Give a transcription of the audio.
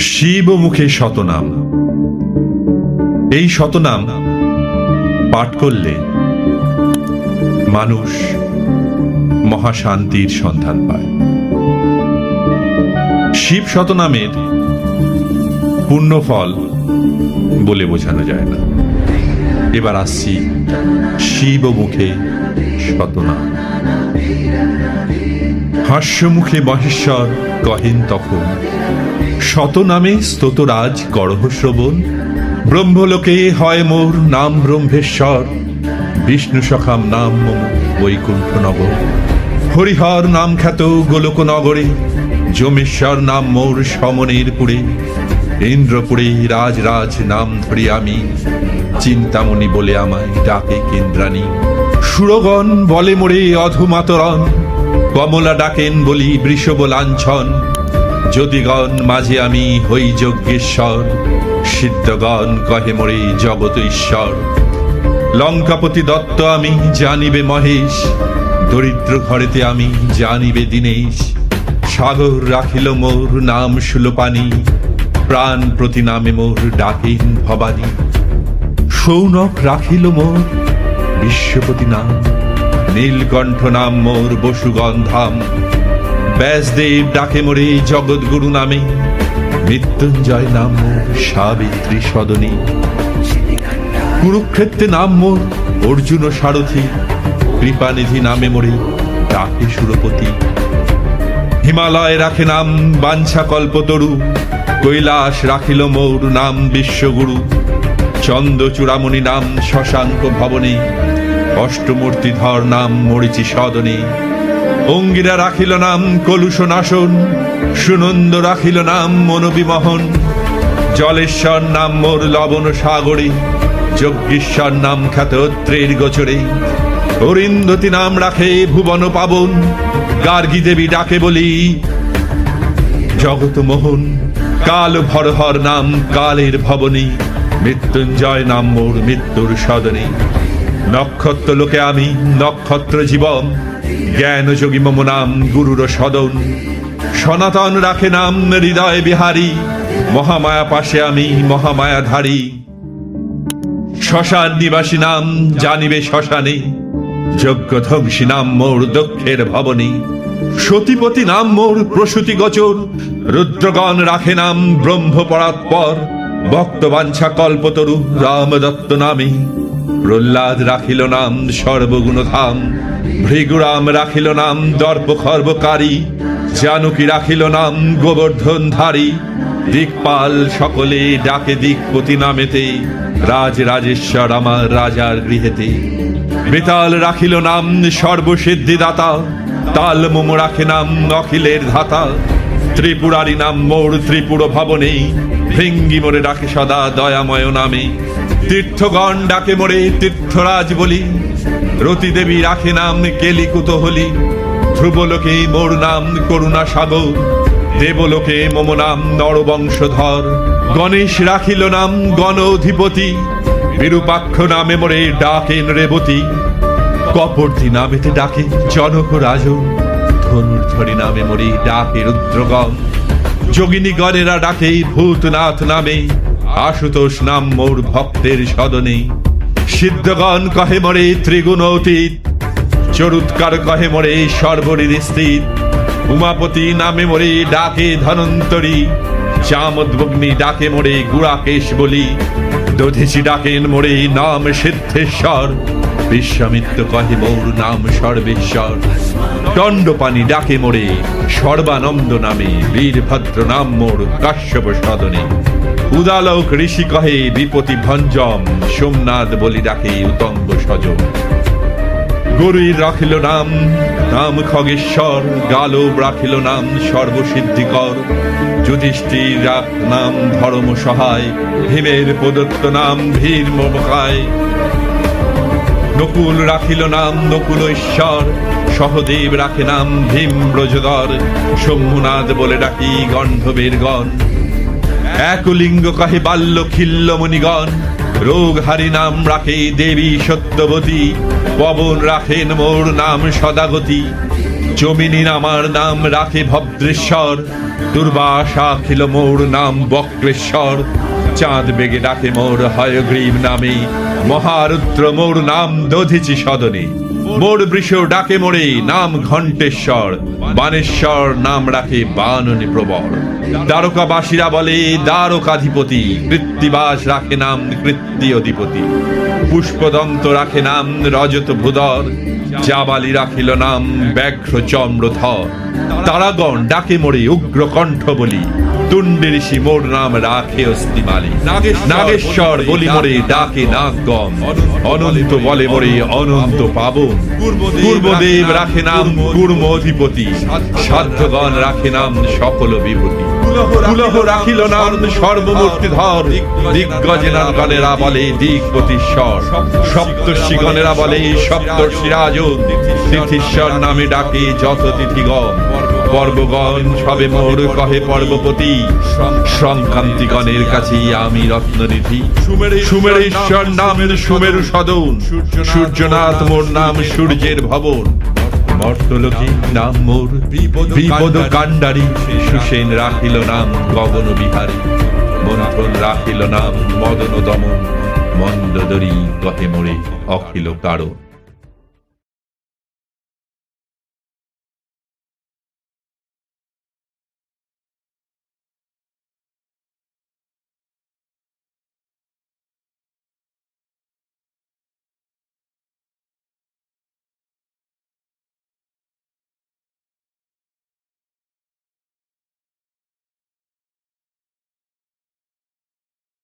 শিব মুখে শতনাম। এই শতনাম পাঠ করলে মানুষ মহাশান্তির সন্ধান পায়। শিব শতনামের পুণ্যফল বলে বোঝানো যায় না। এবার আসছি শিব মুখে শতনাম। হাস্যমুখে মহেশ্বর কহেন তখন, শতনামে স্তোতরাজ করহ শ্রবণ। ব্রহ্মলোকে হয় মোর নাম ব্রহ্মেশ্বর, বিষ্ণু সখাম নাম মম বৈকুণ্ঠ নগর। হরিহর নাম খ্যাত গোলক নগরে, যমেশ্বর নাম মোর সমনের পুরে। ইন্দ্রপুরে রাজ রাজ নাম ধরি আমি, চিন্তামণি বলে আমায় ডাকে কেন্দ্রাণী। সুরগণ বলে মোরে অধুমাতরণ, কমলা ডাকেন বলি বৃষভ লাঞ্ছন। যদিগণ মাঝে আমি হই যজ্ঞেশ্বর, সিদ্ধগণ কহে মোরে জগত ঈশ্বর। লঙ্কাপতি দত্ত আমি জানিবে মহেশ, দরিদ্র ঘরেতে আমি জানিবে দীনেশ। সাগর রাখিল মোর নাম সুলোপানি, প্রাণ প্রতি নামে মোর ডাকেন ভবানী। সৌনক রাখিল মোর বিশ্বপতি নাম, নীলকণ্ঠ নাম মোর বসুগন্ধাম। ব্যাসদেব ডাকে মোরে জগৎগুরু নামে, মৃত্যুঞ্জয় নাম মোর সাবিত্রী সদনী। কুরুক্ষেত্রে নাম মোর অর্জুন সারথী, কৃপানিধি নামে মোরে ডাকে সুরপতি। হিমালয় রাখে নাম বাঞ্ছা কল্পতরু, কৈলাস রাখিল মোর নাম বিশ্বগুরু। চন্দ্র চূড়ামণি নাম শশাঙ্ক ভবনে, অষ্টমূর্তিধর নাম মরিচি সদনে। অঙ্গিরা রাখিল নাম কলুষ নাশন, সুনন্দ রাখিল নাম মনোবিমোহন। জলেশ্বর নাম মোর লবণ সাগরে, যজ্ঞেশ্বর নাম খ্যাত ত্রের গোচরে। অরিন্ধতী নাম রাখে ভুবন পাবন, গার্গী দেবী ডাকে বলি জগত মোহন। কাল ভরহর নাম কালের ভবনী, মৃত্যুঞ্জয় নাম মোর মৃত্যুর সদনে। নক্ষত্র লোকে আমি নক্ষত্র জীবন, জ্ঞান যোগী মম নাম গুরুর সদন। সনাতন রাখে নাম হৃদয় বিহারী, মহামায়া পাশে আমি মহামায়াধারী। শ্মশান নিবাসী নাম জানিবে শ্মশানে, যজ্ঞ ধ্বংসী নাম মোর দক্ষের ভবনী। সতীপতি নাম মোর প্রসূতি গোচর, রুদ্রগণ রাখে নাম ব্রহ্ম পরাৎপর। ভক্তবাঞ্ছা কল্পতরু রামদত্ত নামে, প্রহ্লাদ রাখিল নাম সর্বগুণধাম। ভৃগুরাম রাখিল নাম দর্প খর্বকারী, জানকী রাখিল নাম গোবর্ধনধারী। দিকপাল সকলে ডাকে দিকপতি নামেতে, রাজ রাজেশ্বর আমার রাজার গৃহেতে। বেতাল রাখিল নাম সর্বসিদ্ধিদাতা, তাল মোম রাখে নাম অখিলের ধাতা। ত্রিপুরারি নাম মোর ত্রিপুর ভবনে, ভৃঙ্গি মোরে ডাকে সদা দয়াময় নামে। তীর্থগণ ডাকে মোরে তীর্থরাজ বলি, রতি দেবী রাখে নাম কেলিকুত হলি। ধ্রুবলোকে মোর নাম করুণা সাগর, দেবলোকে মম নাম নরবংশধর। গণেশ রাখিল নাম গণ অধিপতি, বিরূপাক্ষ নামে মোরে ডাকেন রেবতী। কপর্দি নামেতে ডাকে জনক রাজন, ধনুর্ধরি নামে মোরে ডাকে রুদ্রগণ। যোগিনী গণেরা ডাকে ভূতনাথ নামে, আশুতোষ নাম মোর ভক্তের সদনে। সিদ্ধগণ কহে মোরে ত্রিগুণ অতীত, চরুৎকার কহে মোরে সর্বরীর স্থিত। উমাপতি নামে মোরে ডাকে ধনন্তরী, চামোদ্বগ্নি ডাকে মোরে গুড়াকেশ বলি। দধিচি ডাকেন মোরে নাম সিদ্ধেশ্বর, বিশ্বামিত্র কহে মোর নাম সর্বেশ্বর। দণ্ডপানি ডাকে মোরে সর্বানন্দ নামে, বীরভদ্র নাম মোর কাশ্যপ সদনে। উদালক ঋষি কহে বিপতি ভঞ্জম, সোমনাথ বলি ডাকে উতঙ্গ সজন। গরুই রাখিল নাম নাম খগেশ্বর, গালব রাখিল নাম সর্বসিদ্ধিকর। যুধিষ্ঠির রাখ নাম ধর্ম সহায়, ভীমের প্রদত্ত নাম ভীর মমকায়। নকুল রাখিল নাম নকুলেশ্বর, সহদেব রাখে নাম ভীম ব্রজধর। শম্ভুনাথ বলে ডাকি গন্ধর্বের গণ, একলিঙ্গ কহে বাল্য খিল্ল মণিগণ। রোগ হারি নাম রাখে দেবী সত্যবতী, পবন রাখেন মোর নাম সদাগতি। জমিনী আমার নাম রাখে ভদ্রেশ্বর, দুর্বাসা খিল মোর নাম বক্রেশ্বর, চাঁদ বেগে ডাকে মোর হয়গ্রীব নামে, মহারুদ্র মোর নাম দধিচি সদনে, মোর বৃষ ডাকে মোরে নাম ঘণ্টেশ্বর, বানেশ্বর নাম রাখে বাননি প্রবর। দ্বারকাবাসীরা বলে দ্বারকাধিপতি, কৃত্তিবাস রাখে নাম কৃত্তি অধিপতি, পুষ্পদন্ত রাখে নাম রজত ভূধর, জাবালি রাখিল নাম ব্যাঘ্র চম্রধর। তারাগণ ডাকে মোরে উগ্র কণ্ঠ বলি, তুণ্ডে ঋষি মোর নাম রাখে অস্তিমালি, নাগেশ্বর বলি মোরে ডাকে নাগগণ, অনন্ত বলে মোরে অনন্ত পাবন। পূর্বদেব রাখে নাম কূর্ম অধিপতি, সাধ্যগণ রাখে নাম সকল বিভূতি। কুলহ রাখিল নাম সর্বমূর্তিধর, দিগ্গজেরা বলে দিগ্পতিশ্বর, সপ্তর্ষিগণেরা বলে সপ্তর্ষিরাজন, তিথিশ্বর নামে ডাকে যত তিথিগণ। পর্বগণ সবে মোর কহে পর্বপতি, সংক্রান্তিগণের কাছে আমি রত্ননিধি। সুমেরেশ্বর নামের সুমেরু সদন, সূর্যনাথ মোর নাম সূর্যের ভবন। মর্তলোকে নাম মোর বিপদ কাণ্ডারি, সুসেন রাখিল নাম গগন বিহারী, মন্থন রাখিল নাম মদন দমন, মন্দোদরী কহে মোরে অখিল কারণ।